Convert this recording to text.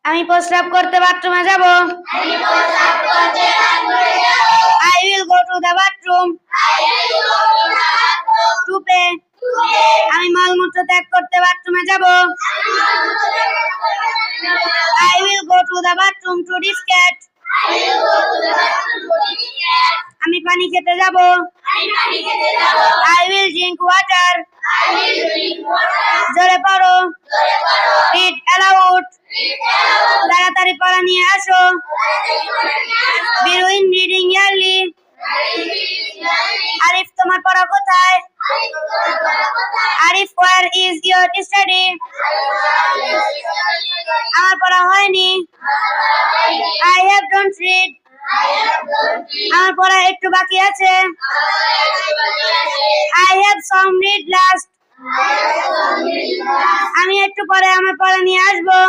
আমি প্রস্রাব করতে বাথরুমে যাব। I will go to the bathroom to pay. আমি মলমূত্র ত্যাগ করতে বাথরুমে যাব। I will go to the bathroom to defecate. আমি পানি খেতে যাব। I will drink water. জোরে পড়ো। Read aloud. তাড়াতাড়ি পড়া নিয়ে আসো। Begin reading early. আরিফ, তোমার পড়া কোথায়? Arif, where is your study? আমার পড়া হয়নি। I have don't read. আমার পড়া একটু বাকি আছে। I have some read last. আমি একটু পরে আমার পড়া নিয়ে আসবো।